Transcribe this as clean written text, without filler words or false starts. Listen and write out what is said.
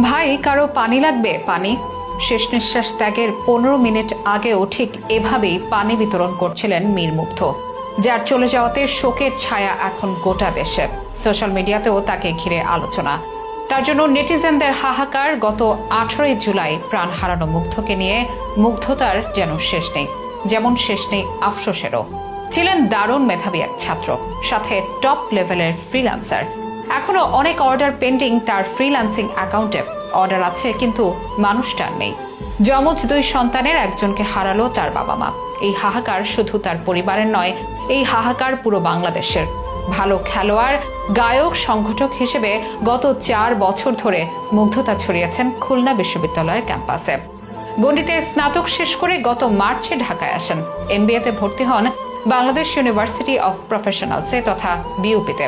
ভাই কারো পানি লাগবে? পানি। শেষ নিঃশ্বাস ত্যাগের 15 মিনিট আগেও ঠিক এভাবেই পানি বিতরণ করছিলেন মীর মুগ্ধ, যার চলে যাওয়াতে শোকের ছায়া এখন গোটা দেশে। সোশ্যাল মিডিয়াতেও তাকে ঘিরে আলোচনা। তার জন্য নেটিজেনদের হাহাকার। গত 18 জুলাই প্রাণ হারানো মুগ্ধকে নিয়ে মুগ্ধতার যেন শেষ নেই, যেমন শেষ নেই আফসোসেরও। ছিলেন দারুণ মেধাবী এক ছাত্র, সাথে টপ লেভেলের ফ্রিল্যান্সার। এখনো অনেক অর্ডার পেন্ডিং তার ফ্রিল্যান্সিং অ্যাকাউন্টে। অর্ডার আছে কিন্তু মানুষটার নেই। যমজ 2 সন্তানের একজনকে হারালো তার বাবা মা। এই হাহাকার শুধু তার পরিবারের নয়, এই হাহাকার পুরো বাংলাদেশের। ভালো খেলোয়াড়, গায়ক, সংগঠক হিসেবে গত 4 বছর ধরে মুগ্ধতা ছড়িয়েছেন খুলনা বিশ্ববিদ্যালয়ের ক্যাম্পাসে। গণিতে স্নাতক শেষ করে গত মার্চে ঢাকায় আসেন। MBA তে ভর্তি হন বাংলাদেশ ইউনিভার্সিটি অফ প্রফেশনালসে তথা BUP-তে।